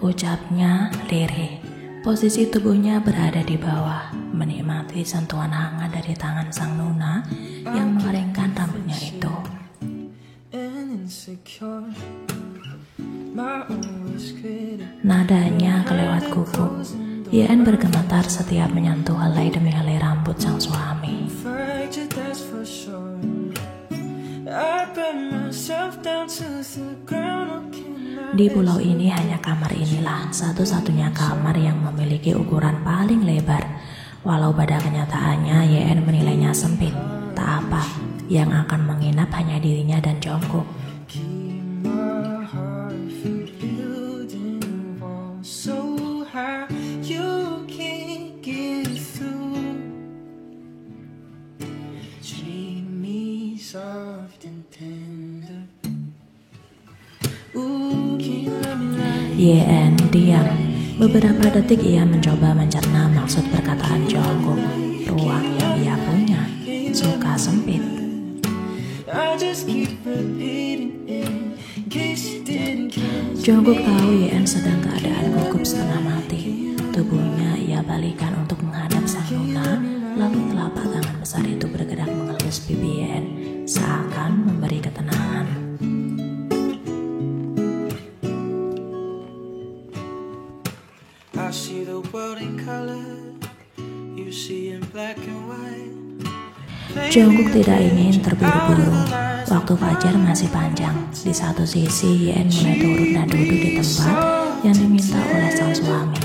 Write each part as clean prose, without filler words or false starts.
Ucapnya lirih. Posisi tubuhnya berada di bawah, menikmati sentuhan hangat dari tangan sang nuna yang mengeringkan rambutnya itu. Nadanya kelewat kuku, YN bergemetar setiap menyentuh helai demi helai rambut sang suami. Di pulau ini hanya kamar inilah satu-satunya kamar yang memiliki ukuran paling lebar. Walau pada kenyataannya YN menilainya sempit, tak apa, yang akan menginap hanya dirinya dan Jungkook. YN diam. Beberapa detik ia mencoba mencerna maksud perkataan Jungkook. Ruang yang ia punya suka sempit. Jungkook tahu YN sedang keadaan gugup setengah mati. Tubuhnya ia balikan untuk menghadap sang Nuna, lalu telapak tangan besar itu bergerak mengelus pipi YN, seakan memberi ketenangan. Jungkook tidak ingin terburu-buru. Waktu fajar masih panjang. Di satu sisi YN mulai turun dan duduk di tempat yang diminta oleh sang suami.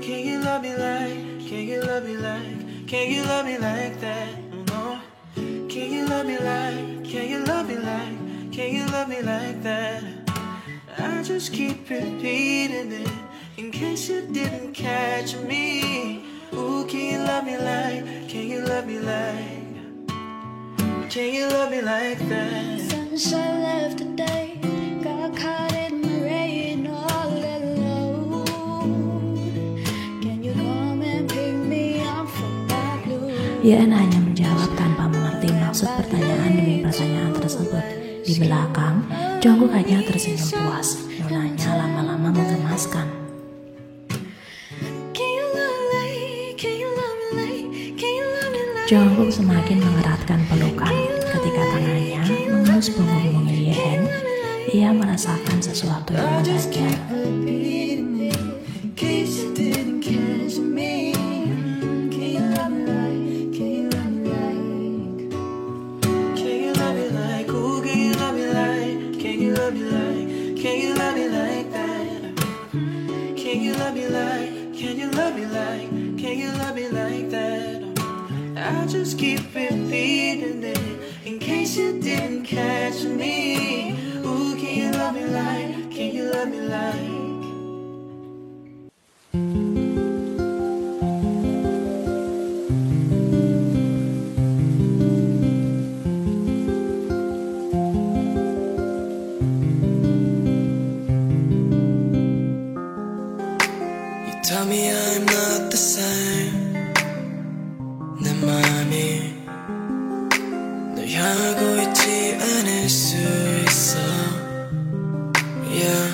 Can you love me like, can you love me like, can you love me like that? No. Can you love me like, can you love me like, can you love me like that? I just keep repeating it in case you didn't catch me. Ooh, can you love me like, can you love me like, can you love me like that? Sunshine left today, got caught in the rain all alone. Can you come and pick me up from that blue? YN hanya menjawab tanpa mengerti maksud pertanyaan demi pertanyaan tersebut. Di belakang, Jungkook hanya tersenyum puas. Nunanya lama-lama mengemaskan. Jungkook semakin mengeratkan pelukan. Ketika tangannya mengelus punggung mungil YN, ia merasakan sesuatu yang mendadak. Can you love me like that? Can you love me like, can you love me like, can you love me like that? I just keep repeating it in case you didn't catch me. Ooh, can you love me like, can you love me like? Tell me I'm not the same. 내 맘이 널 향하고 있지 않을 수 있어. Yeah.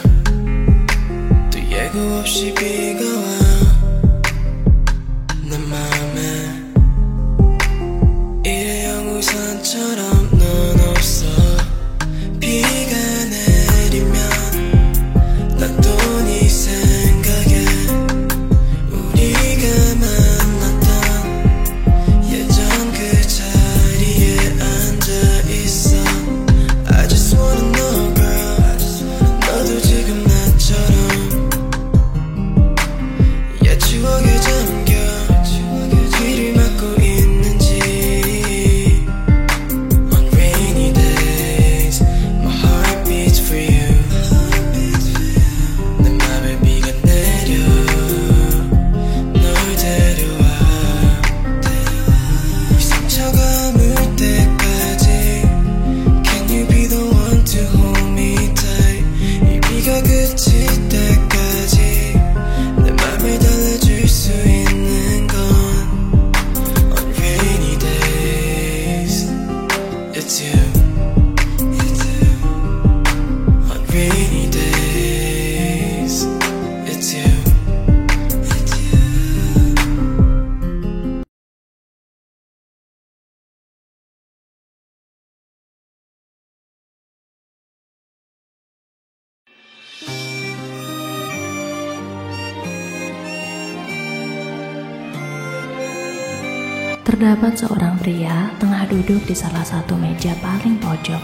Terdapat seorang pria tengah duduk di salah satu meja paling pojok.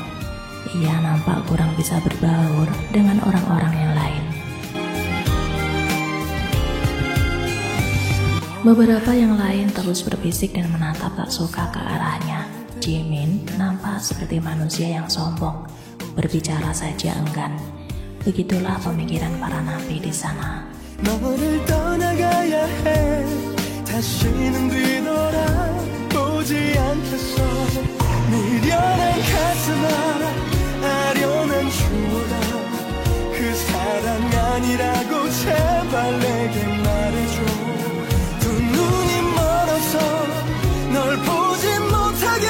Ia nampak kurang bisa berbaur dengan orang-orang yang lain. Beberapa yang lain terus berbisik dan menatap tak suka ke arahnya. Jimin nampak seperti manusia yang sombong, berbicara saja enggan. Begitulah pemikiran para napi di sana. 너를 떠나가야 해 다시는 뒤돌아보지 않겠어 미련한 가슴아 아련한 추워라 그 사랑 아니라고 제발 내게 말해줘 두 눈이 멀어서 널 보지 못하게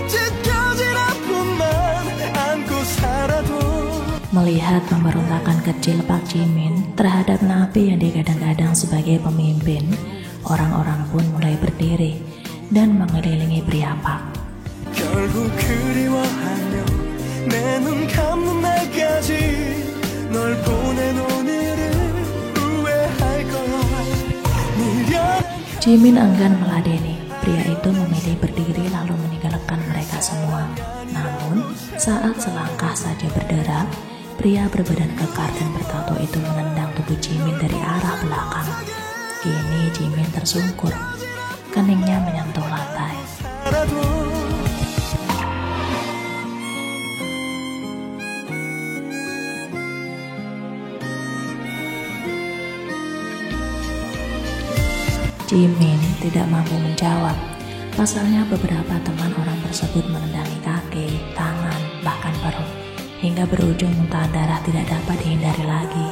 찢겨진 아픔만 안고 살아도 Melihat pemberontakan kecil Pak Jimin terhadap napi yang digadang-gadang sebagai pemimpin, orang-orang pun mulai berdiri dan mengelilingi pria Pak. 결국 그리워하며 내 눈 감는 날까지 널 보낸 오늘을 후회할 거야 미련 Jimin enggan meladeni. Pria itu memilih berdiri lalu meninggalkan mereka semua. Namun, saat selangkah saja bergerak, pria berbadan kekar dan bertato itu menendang tubuh Jimin dari arah belakang. Kini Jimin tersungkur, keningnya menyentuh lantai. Jimin tidak mampu menjawab. Pasalnya beberapa teman orang tersebut menendangi kaki, tangan, bahkan perut, hingga berujung muntahan darah tidak dapat dihindari lagi.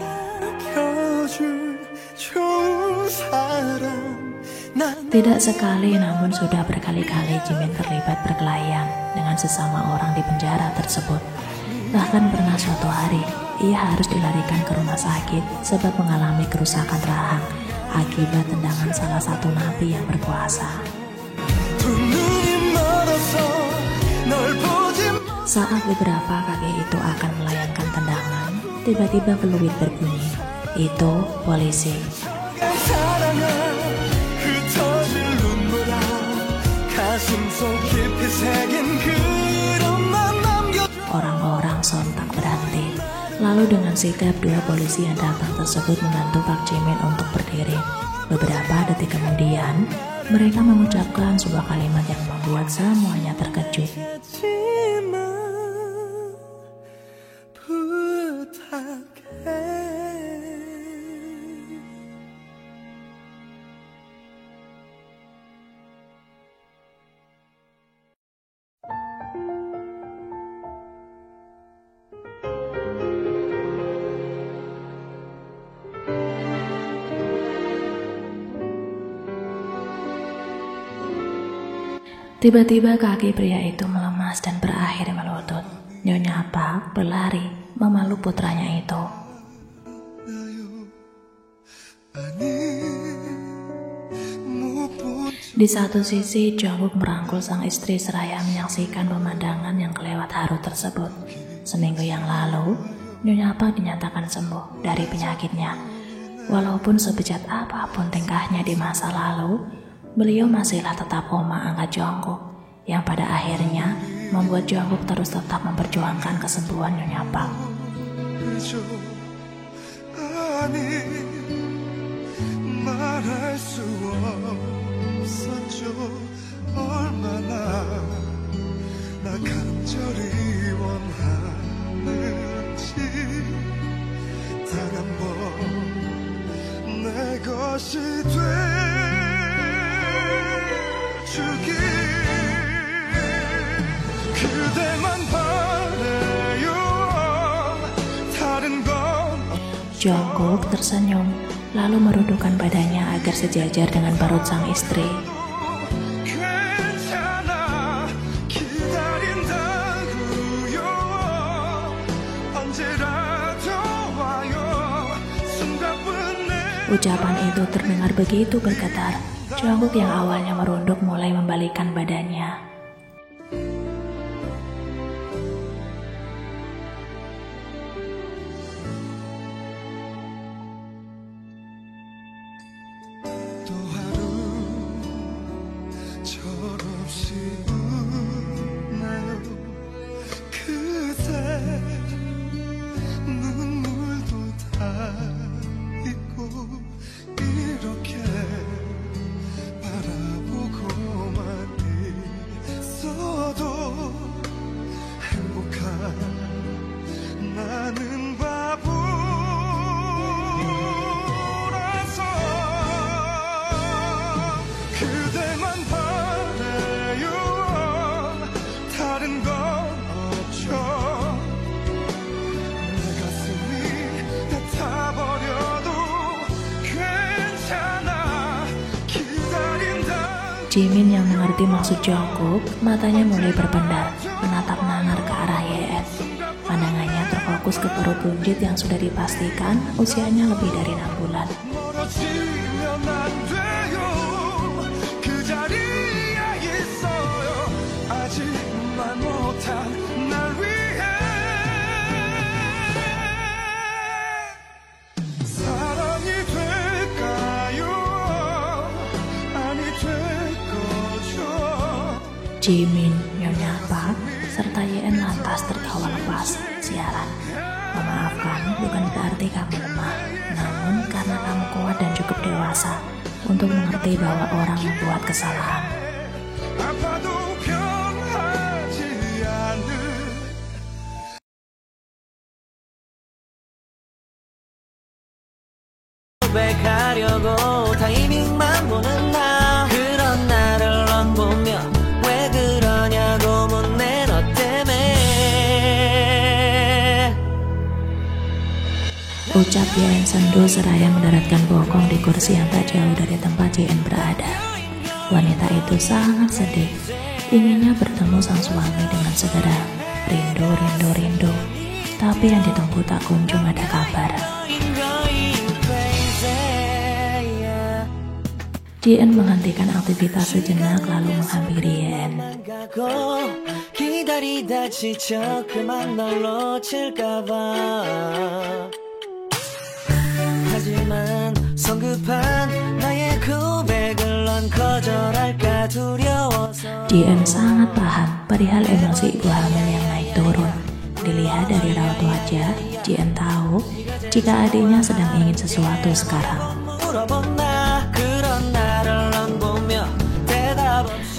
Tidak sekali namun sudah berkali-kali Jimin terlibat perkelahian dengan sesama orang di penjara tersebut. Bahkan pernah suatu hari, ia harus dilarikan ke rumah sakit sebab mengalami kerusakan rahang akibat tendangan salah satu napi yang berkuasa. Saat beberapa kakek itu akan melayangkan tendangan, tiba-tiba peluit berbunyi. Itu polisi. Orang-orang sontak berhenti. Lalu dengan sigap dua polisi yang datang tersebut membantu Pak Jimin untuk berdiri. Beberapa detik kemudian, mereka mengucapkan sebuah kalimat yang membuat semuanya terkejut. Tiba-tiba kaki pria itu melemas dan berakhir melutut. Nyonya Pak berlari memeluk putranya itu. Di satu sisi, Jungkook merangkul sang istri seraya menyaksikan pemandangan yang kelewat haru tersebut. Seminggu yang lalu, Nyonya Pak dinyatakan sembuh dari penyakitnya. Walaupun sebejat apapun tingkahnya di masa lalu, beliau masihlah tetap oma angkat Jungkook, yang pada akhirnya membuat Jungkook terus tetap memperjuangkan kesembuhan Nyonya Pak. Jungkook tersenyum, lalu merundukkan badannya agar sejajar dengan perut sang istri. Ucapan itu terdengar begitu bergetar. Jungkook yang awalnya merunduk mulai membalikkan badannya. Jimin yang mengerti maksud Jungkook, matanya mulai berpendar, menatap nangar ke arah Yeon. Pandangannya terfokus ke perut buncit yang sudah dipastikan usianya lebih dari 6 bulan. Jimin, Nyonya Park, serta Yeon lantas tertawa lepas. Sialan, memaafkan bukan berarti kamu lemah, namun karena kamu kuat dan cukup dewasa untuk mengerti bahwa orang membuat kesalahan. Ucap Yeon sendu seraya mendaratkan bokong di kursi yang tak jauh dari tempat Yeon berada. Wanita itu sangat sedih, inginnya bertemu sang suami dengan segera. Rindu. Tapi yang ditunggu tak kunjung ada kabar. Yeon menghentikan aktivitas sejenak lalu menghampiri Yeon. Yeon sangat paham perihal emosi ibu hamil yang naik turun. Dilihat dari raut wajah, Yeon tahu jika adiknya sedang ingin sesuatu sekarang.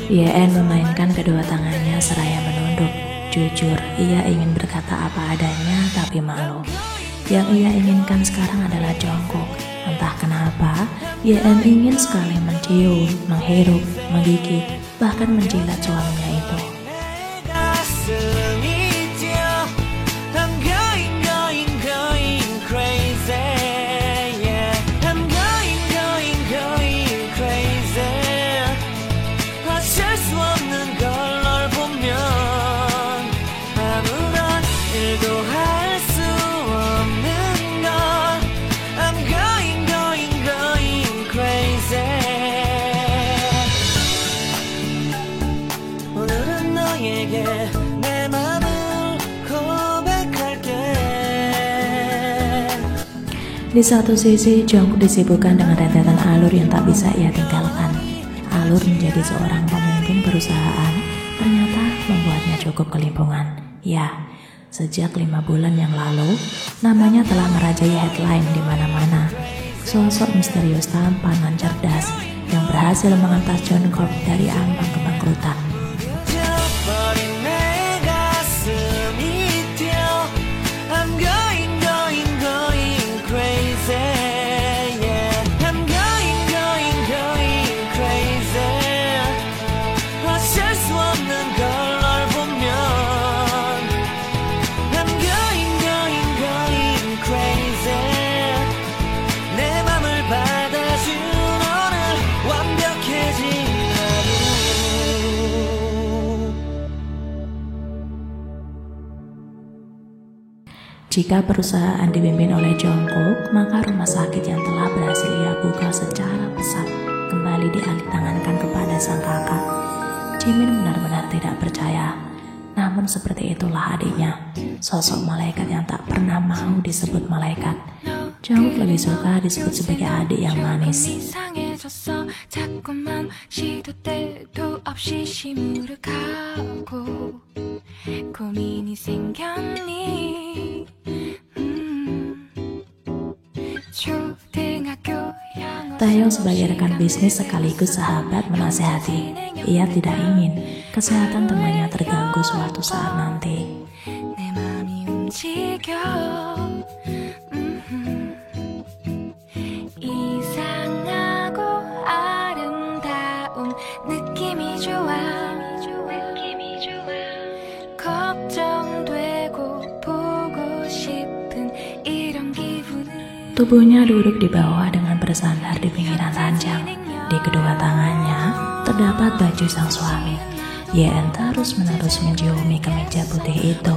Yeon memainkan kedua tangannya seraya menunduk. Jujur, ia ingin berkata apa adanya tapi malu. Yang ia inginkan sekarang adalah Jungkook. Entah kenapa, Yeon ingin sekali mencium, menghirup, menggigit, bahkan menjilat suaminya itu. Di satu sisi, Jungkook disibukkan dengan rentetan alur yang tak bisa ia tinggalkan. Alur menjadi seorang pemimpin perusahaan ternyata membuatnya cukup kelimpungan. Ya, sejak 5 bulan yang lalu, namanya telah merajai headline di mana-mana. Sosok misterius tampan dan cerdas yang berhasil mengentas Jungkook dari ambang kebangkrutan. Jika perusahaan dipimpin oleh Jungkook, maka rumah sakit yang telah berhasil ia buka secara pesat kembali dialihtangankan kepada sang kakak. Jimin benar-benar tidak percaya. Namun seperti itulah adiknya, sosok malaikat yang tak pernah mau disebut malaikat. Jungkook lebih suka disebut sebagai adik yang manis. Taeyong sebagai rekan bisnis sekaligus sahabat menasehati, ia tidak ingin kesehatan temannya terganggu suatu saat nanti. Tubuhnya duduk di bawah dengan bersandar di pinggiran ranjang. Di kedua tangannya terdapat baju sang suami. Yeon terus-menerus menciumi kemeja putih itu.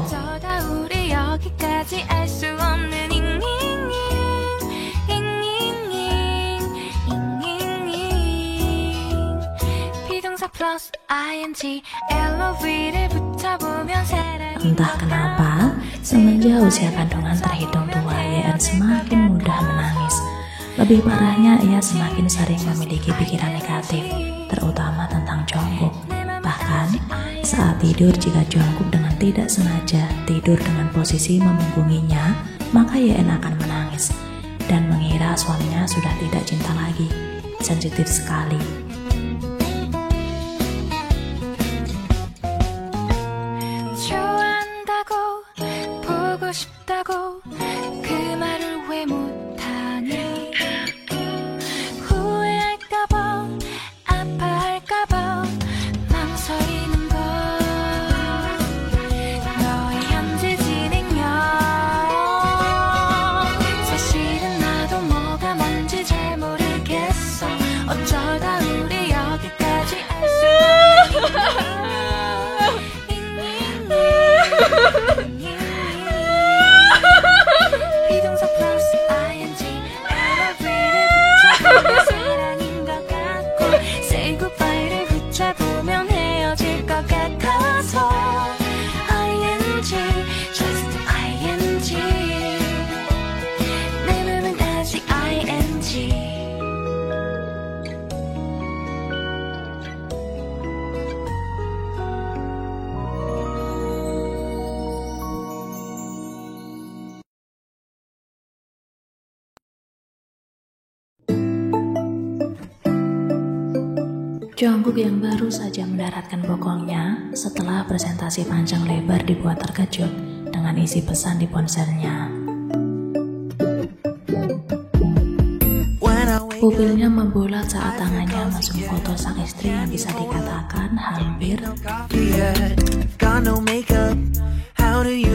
Entah kenapa, semenjak usia kandungan terhitung tua, Yeon semakin mudah menangis. Lebih parahnya, ia semakin sering memiliki pikiran negatif, terutama tentang Jungkook. Bahkan, saat tidur jika Jungkook dengan tidak sengaja tidur dengan posisi memunggunginya, maka Yeon akan menangis dan mengira suaminya sudah tidak cinta lagi. Sensitif sekali. Jungkook yang baru saja mendaratkan bokongnya setelah presentasi panjang lebar dibuat terkejut dengan isi pesan di ponselnya. Pupilnya membulat saat tangannya masuk foto sang istri yang bisa dikatakan hampir.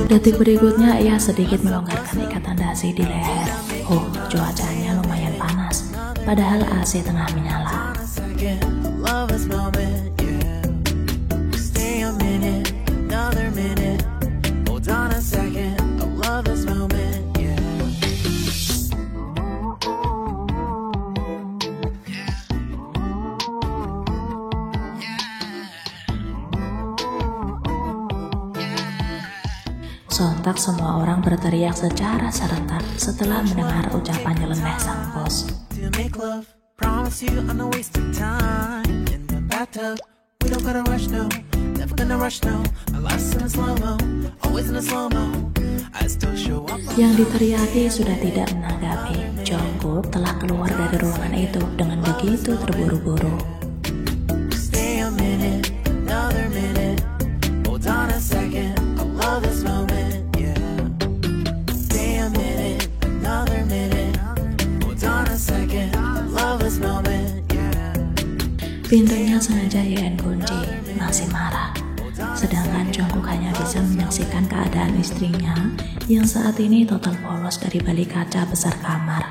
Detik berikutnya ia sedikit melonggarkan ikatan dasi di leher. Cuacanya lumayan panas, padahal AC tengah menyala. Sontak semua orang berteriak secara serentak setelah mendengar ucapan nyeleneh sang bos. Yang diteriaki sudah tidak menanggapi. Jungkook telah keluar dari ruangan itu dengan begitu terburu-buru. Pintunya sengaja Yeon kunci, masih marah. Sedangkan Jungkook hanya bisa menyaksikan keadaan istrinya yang saat ini total polos dari balik kaca besar kamar.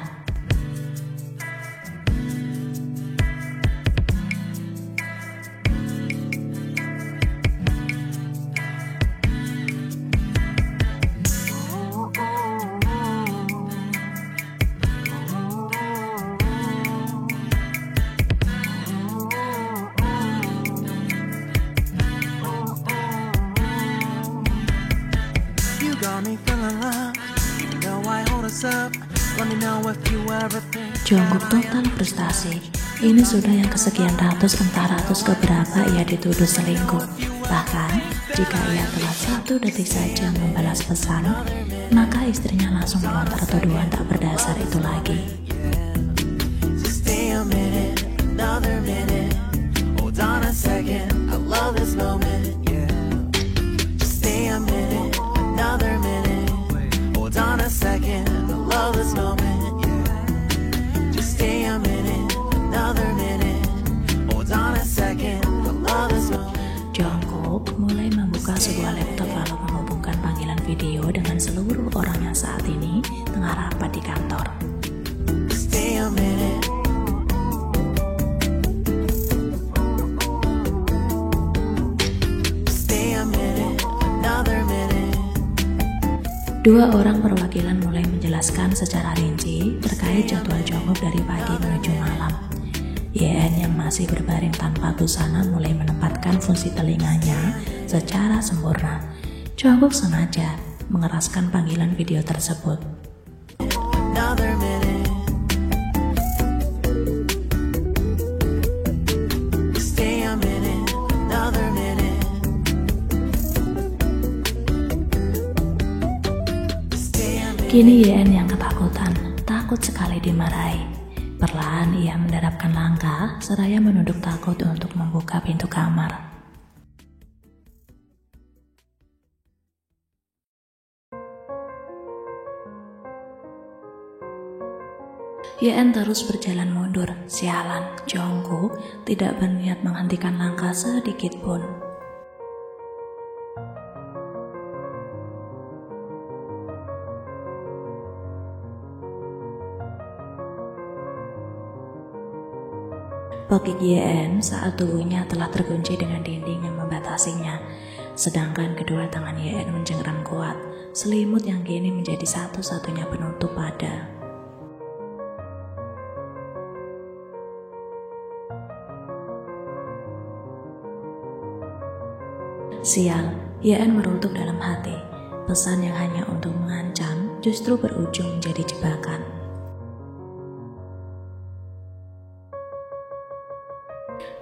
Jungkook total frustasi. Ini sudah yang kesekian ratus entah ratus keberapa ia dituduh selingkuh. Bahkan jika ia telat 1 detik saja membalas pesan, maka istrinya langsung melontar tuduhan tak berdasar itu lagi. Jungkook mulai membuka sebuah laptop lalu menghubungkan panggilan video dengan seluruh orang yang saat ini tengah rapat di kantor. Dua orang perwakilan mulai menjelaskan secara rinci terkait jadwal Jungkook dari pagi menuju malam. YN yang masih berbaring tanpa busana mulai menempatkan fungsi telinganya secara sempurna. Jungkook sengaja mengeraskan panggilan video tersebut. Another minute. Stay a minute. Another minute. Stay a minute. Kini YN yang ketakutan, takut sekali dimarahi. Perlahan ia mendaratkan langkah seraya menunduk takut untuk membuka pintu kamar. YN terus berjalan mundur. Sialan, Jungkook tidak berniat menghentikan langkah sedikit pun. Bagi YN saat tubuhnya telah terkunci dengan dinding yang membatasinya, sedangkan kedua tangan YN mencengkeram kuat, selimut yang kini menjadi satu-satunya penutup pada. Sial, YN merutuk dalam hati. Pesan yang hanya untuk mengancam justru berujung menjadi jebakan.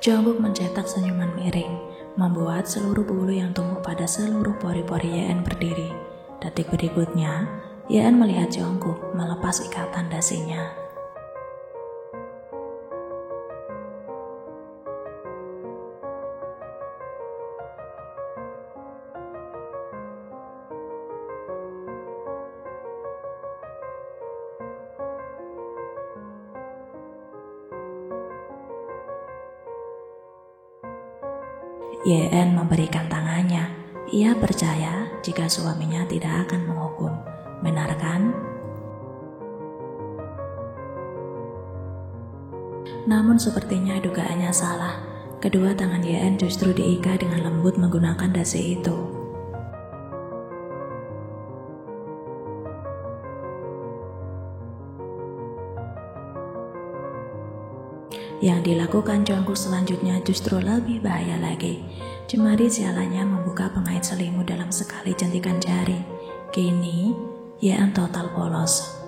Jungkook mencetak senyuman miring, membuat seluruh bulu yang tumbuh pada seluruh pori-pori YN berdiri. Detik berikutnya, YN melihat Jungkook melepas ikatan dasinya. YN memberikan tangannya. Ia percaya jika suaminya tidak akan menghukum. Benar kan? Namun sepertinya dugaannya salah. Kedua tangan YN justru diikat dengan lembut menggunakan dasi itu. Yang dilakukan Jungkook selanjutnya justru lebih bahaya lagi. Jemari sialannya membuka pengait selimut dalam sekali jentikan jari. Kini, YN total polos.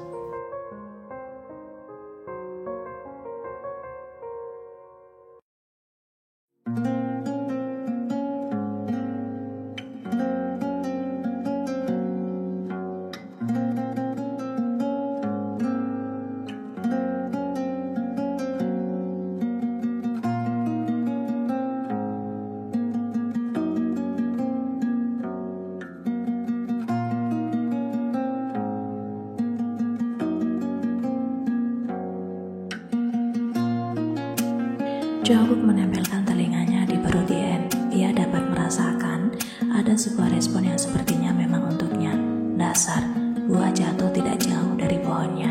Jungkook menempelkan telinganya di perut YN. Ia dapat merasakan ada sebuah respon yang sepertinya memang untuknya. Dasar, buah jatuh tidak jauh dari pohonnya.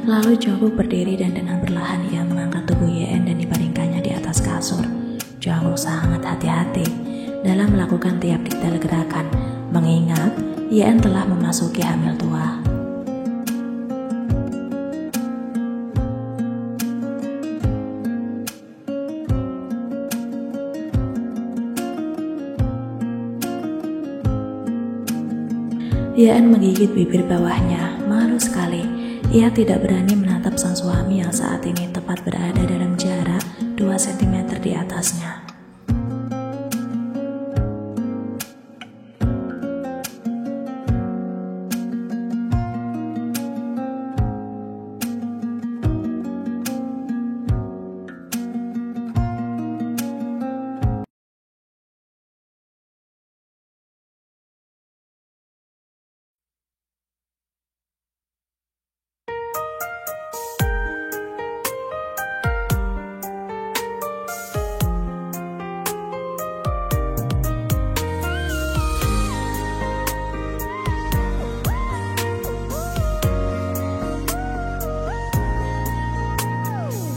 Lalu Jungkook berdiri dan dengan perlahan ia mengangkat tubuh YN dan dibaringkannya di atas kasur. Jungkook sangat hati-hati dalam melakukan tiap detail gerakan, mengingat YN telah memasuki hamil tua. YN menggigit bibir bawahnya, malu sekali. Ia tidak berani menatap sang suami yang saat ini tepat berada dalam jarak 2 cm di atasnya.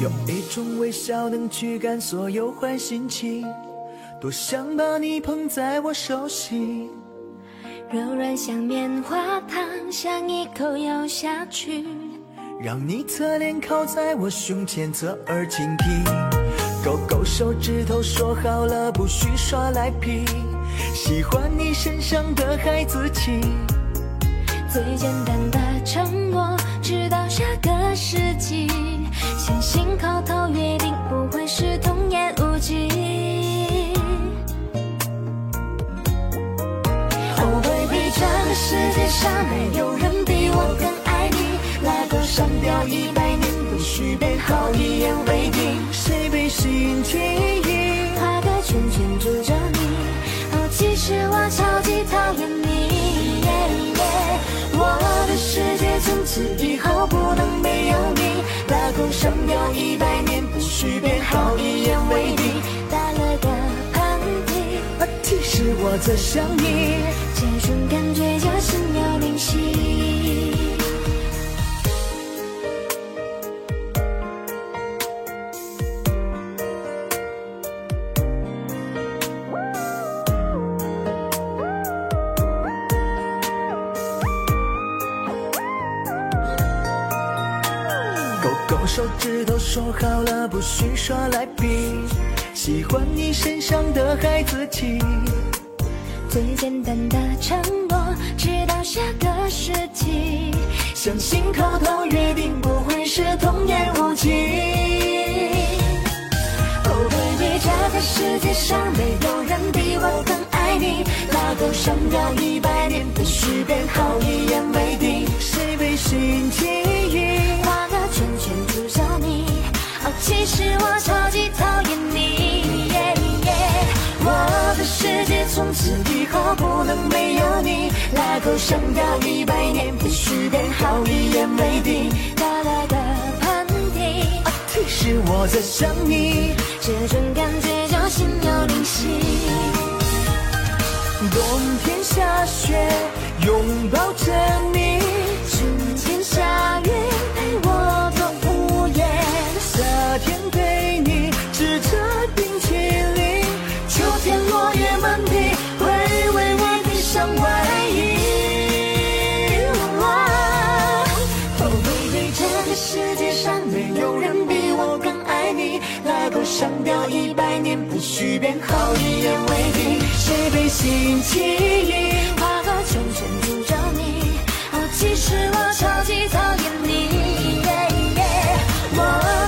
有一种微笑能驱赶所有坏心情，多想把你捧在我手心，柔软像棉花糖，想一口咬下去，让你侧脸靠在我胸前，侧耳倾听，勾勾手指头说好了不许耍赖皮，喜欢你身上的孩子气，最简单的承诺，直到下个世纪，相信口头约定不会是童言无忌。Oh baby， 这个世界上没有人比我更爱你，拉钩上吊100年，不许变好，一言为定。谁被心记忆，画个圈圈住着你，哦，其实我超级讨厌你。我的世界从此以后不能没有你，拉钩上吊100年，不许变好，一言为定。打了个喷嚏，其实我在想你，这种感觉就心有灵犀。勾勾手指头说好了不许耍赖皮，喜欢你身上的孩子气，最简单的承诺，直到下个世纪，相信口头约定不会是童言无忌。Oh baby， 这个世界上没有人比我更爱你，拉钩上吊100年，不许变好，一言为定。谁被心记忆，画个圈圈住着你，哦，其实我超级讨厌你。我的世界从此以后不能没有你，拉钩上吊100年，必须变好，一言为定。打了个喷嚏，其实我在想你，这种感觉就心有灵犀。冬天下雪拥抱着你，春天下雨陪我做午夜，夏天对你吃着冰淇淋，秋天落叶满地会为我披上外衣。Oh baby， 这个世界上没有人比我更爱你，拉钩上吊100年，不许变好，一言为定。谁被心记忆，画个圈圈住着你，哦，其实我超级讨厌你。我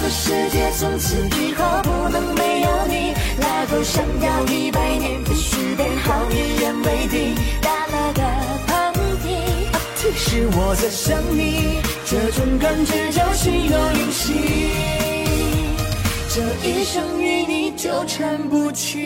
的世界从此以后不能没有你，拉钩上吊100年，必须变好，一言为定。打了个喷嚏，其实我在想你，这种感觉叫心有灵犀，这一生与你纠缠不清。